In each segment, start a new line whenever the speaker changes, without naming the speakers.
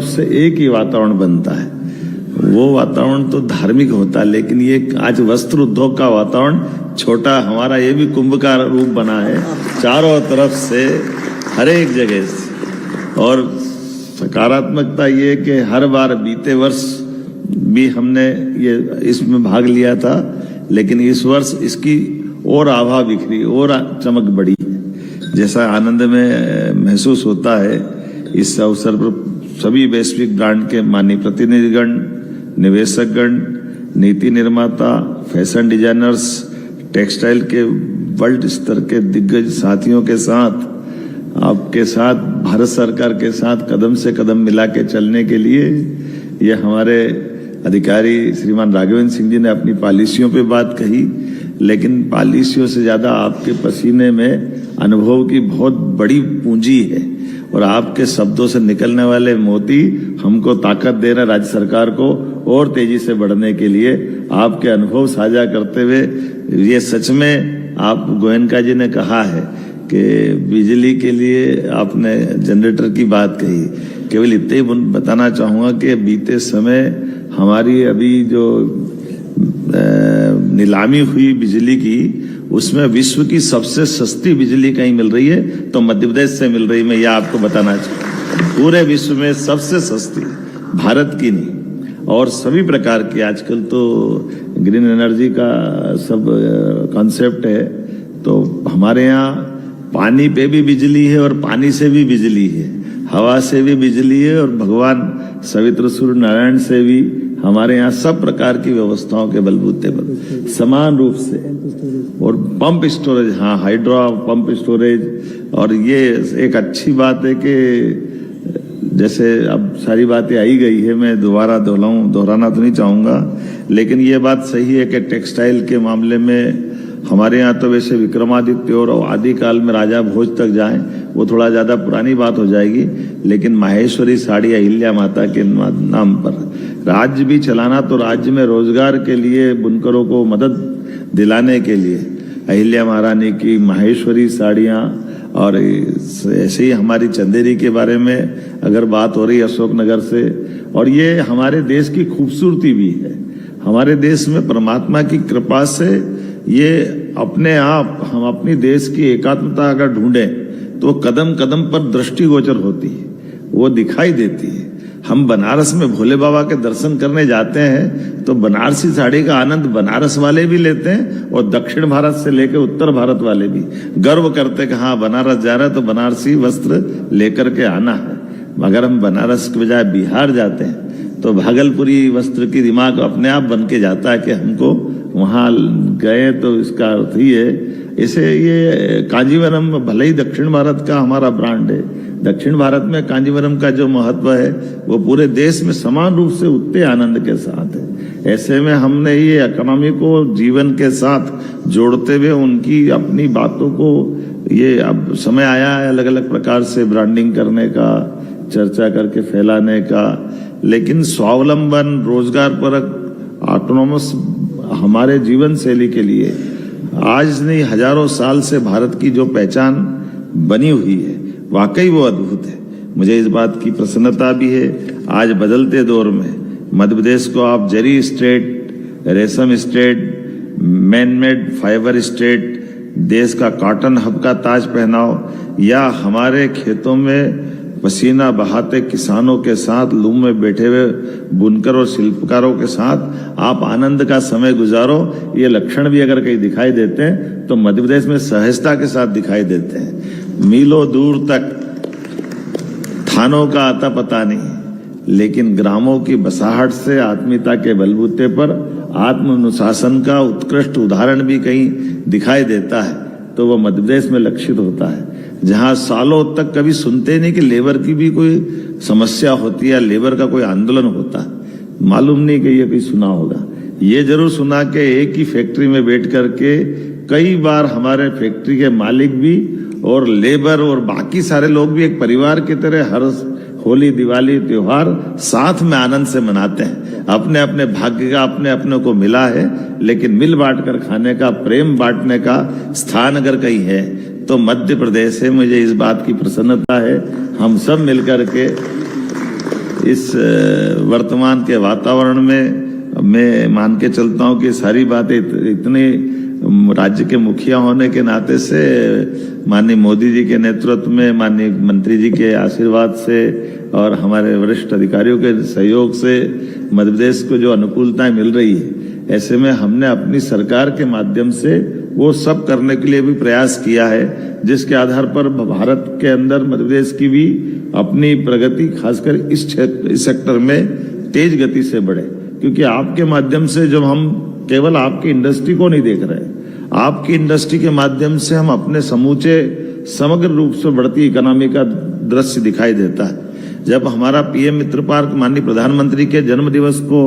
से एक ही वातावरण बनता है, वो वातावरण तो धार्मिक होता है, लेकिन ये आज वस्त्र उद्योग का वातावरण छोटा हमारा ये भी कुंभ का रूप बना है, चारों तरफ से हर एक जगह से। और सकारात्मकता ये कि हर बार बीते वर्ष भी हमने ये इसमें भाग लिया था, लेकिन इस वर्ष इसकी और आभा बिखरी और चमक बढ़ी, जैसा आनंद में महसूस होता है। इस अवसर पर सभी वैश्विक ब्रांड के माननीय प्रतिनिधिगण, निवेशकगण, नीति निर्माता, फैशन डिजाइनर्स, टेक्सटाइल के वर्ल्ड स्तर के दिग्गज साथियों के साथ, आपके साथ, भारत सरकार के साथ कदम से कदम मिला के चलने के लिए ये हमारे अधिकारी श्रीमान राघवेंद्र सिंह जी ने अपनी पॉलिसियों पे बात कही, लेकिन पॉलिसियों से ज्यादा आपके पसीने में अनुभव की बहुत बड़ी पूंजी है और आपके शब्दों से निकलने वाले मोती हमको ताकत दे रहे राज्य सरकार को और तेजी से बढ़ने के लिए। आपके अनुभव साझा करते हुए ये सच में आप गोयनका जी ने कहा है कि बिजली के लिए आपने जनरेटर की बात कही, केवल इतना ही बताना चाहूंगा कि बीते समय हमारी अभी जो नीलामी हुई बिजली की, उसमें विश्व की सबसे सस्ती बिजली कहीं मिल रही है तो मध्य प्रदेश से मिल रही है। मैं यह आपको बताना चाहूँ, पूरे विश्व में सबसे सस्ती, भारत की नहीं। और सभी प्रकार की आजकल तो ग्रीन एनर्जी का सब कॉन्सेप्ट है, तो हमारे यहाँ पानी पे भी बिजली है और पानी से भी बिजली है, हवा से भी बिजली है और भगवान सवित्र सूर्य नारायण से भी हमारे यहाँ सब प्रकार की व्यवस्थाओं के बलबूते पर समान रूप से। और पंप स्टोरेज, हाँ, हाइड्रो पंप स्टोरेज। और ये एक अच्छी बात है कि जैसे अब सारी बातें आई गई है, मैं दोबारा दोहराना तो नहीं चाहूंगा, लेकिन ये बात सही है कि टेक्सटाइल के मामले में हमारे यहाँ तो वैसे विक्रमादित्य और आदिकाल में राजा भोज तक जाएं, वो थोड़ा ज्यादा पुरानी बात हो जाएगी, लेकिन माहेश्वरी साड़ी अहिल्या माता के नाम पर राज्य भी चलाना, तो राज्य में रोजगार के लिए बुनकरों को मदद दिलाने के लिए अहिल्या महारानी की माहेश्वरी साड़ियाँ। और ऐसे ही हमारी चंदेरी के बारे में अगर बात हो रही अशोकनगर से, और ये हमारे देश की खूबसूरती भी है। हमारे देश में परमात्मा की कृपा से ये अपने आप, हम अपनी देश की एकात्मता अगर ढूंढें तो कदम कदम पर दृष्टिगोचर होती है, वो दिखाई देती है। हम बनारस में भोले बाबा के दर्शन करने जाते हैं तो बनारसी साड़ी का आनंद बनारस वाले भी लेते हैं और दक्षिण भारत से लेकर उत्तर भारत वाले भी गर्व करते कि हाँ, बनारस जा रहा है तो बनारसी वस्त्र लेकर के आना है। अगर हम बनारस के बजाय बिहार जाते हैं तो भागलपुरी वस्त्र की दिमाग अपने आप बन के जाता है कि हमको वहां गए, तो इसका अर्थ ही है। इसे ये कांजीवरम भले ही दक्षिण भारत का हमारा ब्रांड है, दक्षिण भारत में कांजीवरम का जो महत्व है वो पूरे देश में समान रूप से उतने आनंद के साथ है। ऐसे में हमने ये इकोनॉमी को जीवन के साथ जोड़ते हुए उनकी अपनी बातों को, ये अब समय आया है अलग अलग प्रकार से ब्रांडिंग करने का, चर्चा करके फैलाने का, लेकिन स्वावलंबन, रोजगार परक, ऑटोनोमस हमारे जीवन शैली के लिए आज नहीं हजारों साल से भारत की जो पहचान बनी हुई है, वाकई वो अद्भुत है। मुझे इस बात की प्रसन्नता भी है, आज बदलते दौर में मध्य प्रदेश को आप जरी स्टेट, रेशम state, man made fibre state, देश का कॉटन हब का ताज पहनाओ, या हमारे खेतों में पसीना बहाते किसानों के साथ, लूम में बैठे हुए बुनकर और शिल्पकारों के साथ आप आनंद का समय गुजारो। ये लक्षण भी अगर कहीं दिखाई देते हैं तो मध्य प्रदेश में सहजता के साथ दिखाई देते हैं। मीलों दूर तक थानों का आता पता नहीं, लेकिन ग्रामों की बसाहट से आत्मीयता के बलबूते पर आत्मानुशासन का उत्कृष्ट उदाहरण भी कहीं दिखाई देता है तो वह मध्य प्रदेश में लक्षित होता है, जहां सालों तक कभी सुनते नहीं कि लेबर की भी कोई समस्या होती है, लेबर का कोई आंदोलन होता है। मालूम नहीं कि ये कोई सुना होगा। ये जरूर सुना कि एक ही फैक्ट्री में बैठ करके कई बार हमारे फैक्ट्री के मालिक भी और लेबर और बाकी सारे लोग भी एक परिवार की तरह हर होली, दिवाली, त्योहार साथ में आनंद से मनाते हैं। अपने अपने भाग्य का अपने अपने को मिला है, लेकिन मिल बांट कर खाने का, प्रेम बांटने का स्थान अगर कहीं है तो मध्य प्रदेश है। मुझे इस बात की प्रसन्नता है, हम सब मिलकर के इस वर्तमान के वातावरण में मैं मान के चलता हूं कि सारी बातें इतने राज्य के मुखिया होने के नाते से माननीय मोदी जी के नेतृत्व में, माननीय मंत्री जी के आशीर्वाद से और हमारे वरिष्ठ अधिकारियों के सहयोग से मध्य प्रदेश को जो अनुकूलताएं मिल रही है, ऐसे में हमने अपनी सरकार के माध्यम से वो सब करने के लिए भी प्रयास किया है, जिसके आधार पर भारत के अंदर मध्य प्रदेश की भी अपनी प्रगति खासकर इस सेक्टर में तेज गति से बढ़े। क्योंकि आपके माध्यम से जब हम केवल आपकी इंडस्ट्री को नहीं देख रहे, आपकी इंडस्ट्री के माध्यम से हम अपने समूचे समग्र रूप से बढ़ती इकोनॉमी का दृश्य दिखाई देता है। जब हमारा पीएम मित्र पार्क माननीय प्रधानमंत्री के जन्म दिवस को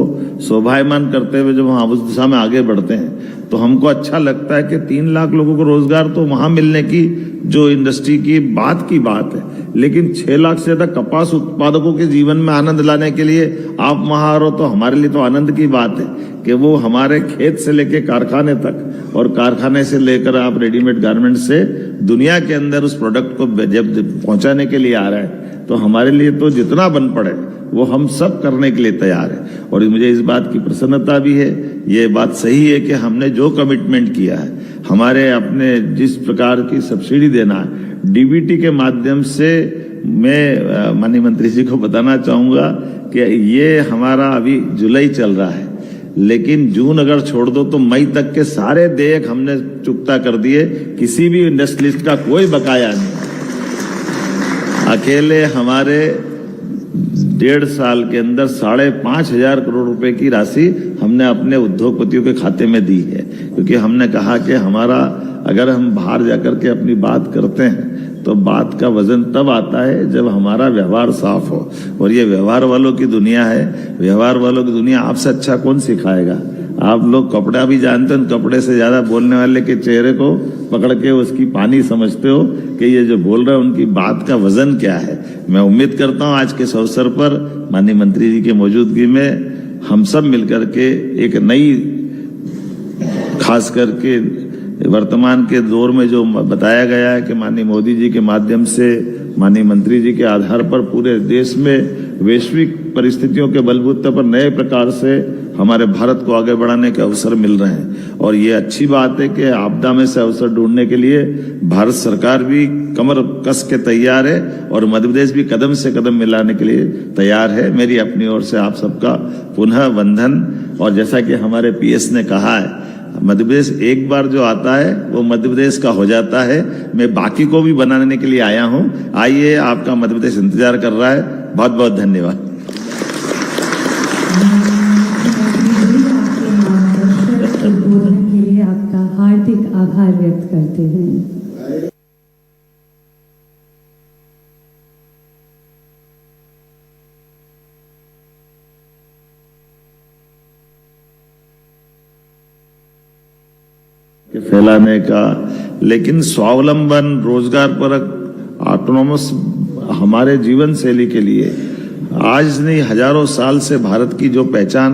शोभायमान करते हुए जब हम उस दिशा में आगे बढ़ते हैं तो हमको अच्छा लगता है कि 3 लाख लोगों को रोजगार तो वहां मिलने की जो इंडस्ट्री की बात है, लेकिन 6 लाख से ज्यादा कपास उत्पादकों के जीवन में आनंद लाने के लिए आप वहां आ रहे हो तो हमारे लिए तो आनंद की बात है कि वो हमारे खेत से लेकर कारखाने तक और कारखाने से लेकर आप रेडीमेड गारमेंट से दुनिया के अंदर उस प्रोडक्ट को जब पहुंचाने के लिए आ रहा है, तो हमारे लिए तो जितना बन पड़े वो हम सब करने के लिए तैयार है। और मुझे इस बात की प्रसन्नता भी है, ये बात सही है कि हमने जो कमिटमेंट किया है, हमारे अपने जिस प्रकार की सब्सिडी देना है डीबीटी के माध्यम से, मैं माननीय मंत्री जी को बताना चाहूंगा कि ये हमारा अभी जुलाई चल रहा है, लेकिन जून अगर छोड़ दो तो मई तक के सारे देयक हमने चुकता कर दिए, किसी भी इंडस्ट्रियलिस्ट का कोई बकाया नहीं। अकेले हमारे 1.5 साल के अंदर 5,500 करोड़ रुपए की राशि हमने अपने उद्योगपतियों के खाते में दी है, क्योंकि हमने कहा कि हमारा अगर हम बाहर जाकर के अपनी बात करते हैं तो बात का वजन तब आता है जब हमारा व्यवहार साफ हो। और ये व्यवहार वालों की दुनिया है, व्यवहार वालों की दुनिया आपसे अच्छा कौन सिखाएगा। आप लोग कपड़ा भी जानते हो, कपड़े से ज्यादा बोलने वाले के चेहरे को पकड़ के उसकी पानी समझते हो कि ये जो बोल रहे हैं उनकी बात का वजन क्या है। मैं उम्मीद करता हूं आज के इस अवसर पर माननीय मंत्री जी की मौजूदगी में हम सब मिलकर के एक नई, खास करके वर्तमान के दौर में जो बताया गया है कि माननीय मोदी जी के माध्यम से, माननीय मंत्री जी के आधार पर पूरे देश में वैश्विक परिस्थितियों के बलबूते पर नए प्रकार से हमारे भारत को आगे बढ़ाने के अवसर मिल रहे हैं। और ये अच्छी बात है कि आपदा में से अवसर ढूंढने के लिए भारत सरकार भी कमर कस के तैयार है और मध्य प्रदेश भी कदम से कदम मिलाने के लिए तैयार है। मेरी अपनी ओर से आप सबका पुनः वंदन। और जैसा कि हमारे पीएस ने कहा है, मध्य प्रदेश एक बार जो आता है वो मध्य प्रदेश का हो जाता है। मैं बाकी को भी बनाने के लिए आया हूं। आइए, आपका मध्य प्रदेश इंतजार कर रहा है। बहुत बहुत धन्यवाद।
के लिए आपका हार्दिक आभार व्यक्त करते हैं।
फैलाने का, लेकिन स्वावलंबन, रोजगार परक, ऑटोनोमस हमारे जीवन शैली के लिए आज नहीं हजारों साल से भारत की जो पहचान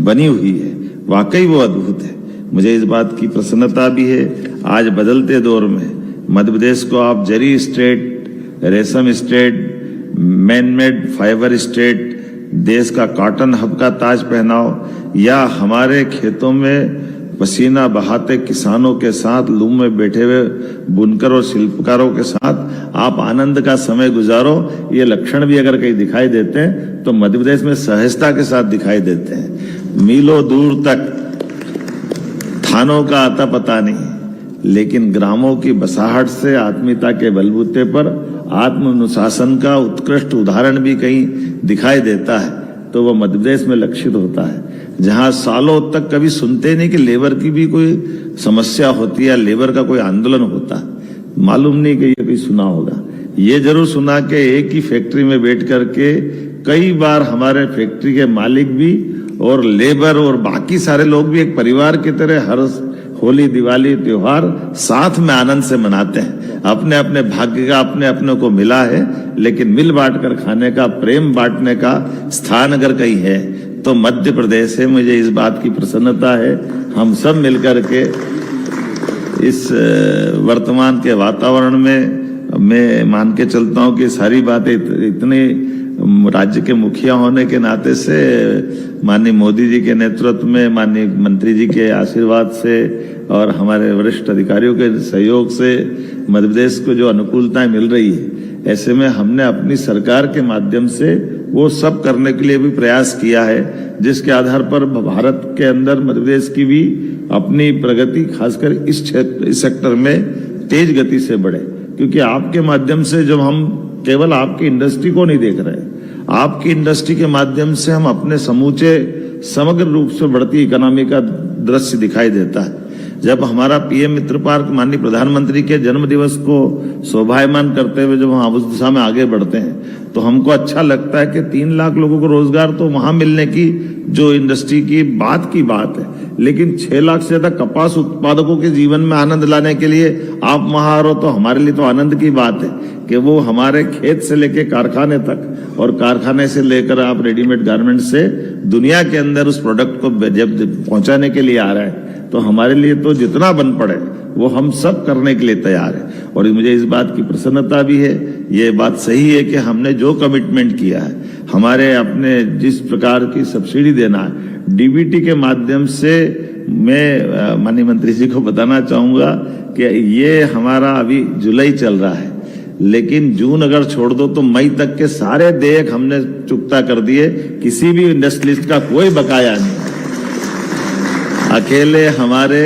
बनी हुई है, वाकई वो अद्भुत है। मुझे इस बात की प्रसन्नता भी है। आज बदलते दौर में मध्य प्रदेश को आप जरी स्टेट, रेशम स्टेट, मैनमेड फाइबर स्टेट, देश का कॉटन हब का ताज पहनाओ, या हमारे खेतों में पसीना बहाते किसानों के साथ, लूम में बैठे हुए बुनकर और शिल्पकारों के साथ आप आनंद का समय गुजारो। ये लक्षण भी अगर कहीं दिखाई देते हैं तो मध्य प्रदेश में सहजता के साथ दिखाई देते हैं। मीलों दूर तक थानों का आता पता नहीं, लेकिन ग्रामों की बसाहट से आत्मीयता के बलबूते पर आत्मानुशासन का उत्कृष्ट उदाहरण भी कहीं दिखाई देता है तो वह मध्य प्रदेश में लक्षित होता है, जहां सालों तक कभी सुनते नहीं कि लेबर की भी कोई समस्या होती है, लेबर का कोई आंदोलन होता है। मालूम नहीं कि ये कभी सुना होगा। ये जरूर सुना कि एक ही फैक्ट्री में बैठ करके कई बार हमारे फैक्ट्री के मालिक भी और लेबर और बाकी सारे लोग भी एक परिवार की तरह हर होली, दिवाली, त्योहार साथ में आनंद से मनाते हैं। अपने अपने भाग्य का अपने अपने को मिला है, लेकिन मिल बांट कर खाने का, प्रेम बांटने का स्थान अगर कहीं है तो मध्य प्रदेश है। मुझे इस बात की प्रसन्नता है। हम सब मिलकर के इस वर्तमान के वातावरण में मैं मान के चलता हूं कि सारी बातें इतने राज्य के मुखिया होने के नाते से माननीय मोदी जी के नेतृत्व में, माननीय मंत्री जी के आशीर्वाद से और हमारे वरिष्ठ अधिकारियों के सहयोग से मध्य प्रदेश को जो अनुकूलताएं मिल रही है, ऐसे में हमने अपनी सरकार के माध्यम से वो सब करने के लिए भी प्रयास किया है, जिसके आधार पर भारत के अंदर मध्य प्रदेश की भी अपनी प्रगति खासकर इस क्षेत्र, इस सेक्टर में तेज गति से बढ़े। क्योंकि आपके माध्यम से जब हम केवल आपकी इंडस्ट्री को नहीं देख रहे, आपकी इंडस्ट्री के माध्यम से हम अपने समूचे समग्र रूप से बढ़ती इकोनॉमी का दृश्य दिखाई देता है। जब हमारा पीएम मित्र पार्क माननीय प्रधानमंत्री के जन्म दिवस को शोभायमान करते हुए जब हम उस दिशा में आगे बढ़ते हैं तो हमको अच्छा लगता है कि 3 लाख लोगों को रोजगार तो वहां मिलने की जो इंडस्ट्री की बात है, लेकिन 6 लाख से ज्यादा कपास उत्पादकों के जीवन में आनंद लाने के लिए आप वहां रहो तो हमारे लिए तो आनंद की बात है कि वो हमारे खेत से लेकर कारखाने तक और कारखाने से लेकर आप रेडीमेड गारमेंट से दुनिया के अंदर उस प्रोडक्ट को जब पहुंचाने के लिए आ रहा है, तो हमारे लिए तो जितना बन पड़े वो हम सब करने के लिए तैयार है। और मुझे इस बात की प्रसन्नता भी है, ये बात सही है कि हमने जो कमिटमेंट किया है, हमारे अपने जिस प्रकार की सब्सिडी देना है डीबीटी के माध्यम से, मैं माननीय मंत्री जी को बताना चाहूंगा कि ये हमारा अभी जुलाई चल रहा है, लेकिन जून अगर छोड़ दो तो मई तक के सारे देयक हमने चुकता कर दिए, किसी भी इंडस्ट्रियलिस्ट का कोई बकाया नहीं। अकेले हमारे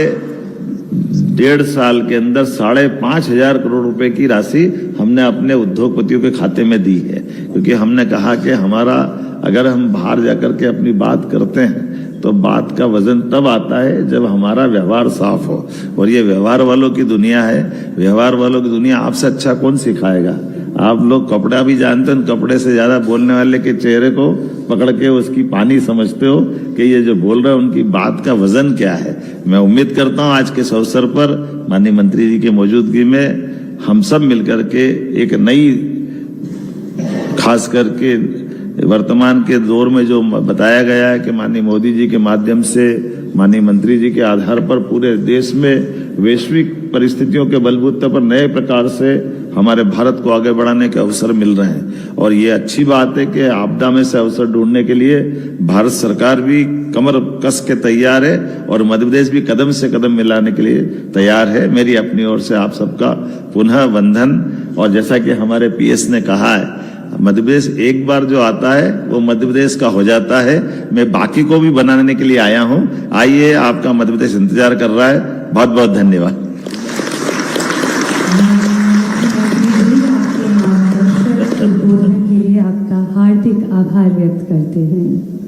1.5 साल के अंदर 5,500 करोड़ रुपए की राशि हमने अपने उद्योगपतियों के खाते में दी है। क्योंकि हमने कहा कि हमारा, अगर हम बाहर जाकर के अपनी बात करते हैं तो बात का वजन तब आता है जब हमारा व्यवहार साफ हो, और ये व्यवहार वालों की दुनिया है। व्यवहार वालों की दुनिया आपसे अच्छा कौन सिखाएगा? आप लोग कपड़ा भी जानते हैं, कपड़े से ज्यादा बोलने वाले के चेहरे को पकड़ के उसकी पानी समझते हो कि ये जो बोल रहे हैं उनकी बात का वजन क्या है। मैं उम्मीद करता हूं आज के इस अवसर पर माननीय मंत्री जी की मौजूदगी में हम सब मिलकर के एक नई, खास करके वर्तमान के दौर में जो बताया गया है कि माननीय मोदी जी के माध्यम से, माननीय मंत्री जी के आधार पर पूरे देश में वैश्विक परिस्थितियों के बलबूते पर नए प्रकार से हमारे भारत को आगे बढ़ाने के अवसर मिल रहे हैं। और ये अच्छी बात है कि आपदा में से अवसर ढूंढने के लिए भारत सरकार भी कमर कस के तैयार है और मध्य प्रदेश भी कदम से कदम मिलाने के लिए तैयार है। मेरी अपनी ओर से आप सबका पुनः वंदन। और जैसा कि हमारे पीएस ने कहा है, मध्य प्रदेश एक बार जो आता है वो मध्य प्रदेश का हो जाता है। मैं बाकी को भी बनाने के लिए आया हूं। आइए, आपका मध्य प्रदेश इंतजार कर रहा है। बहुत बहुत धन्यवाद।
आपके मार्गदर्शक उद्बोधन के लिए आपका हार्दिक आभार व्यक्त करते हैं।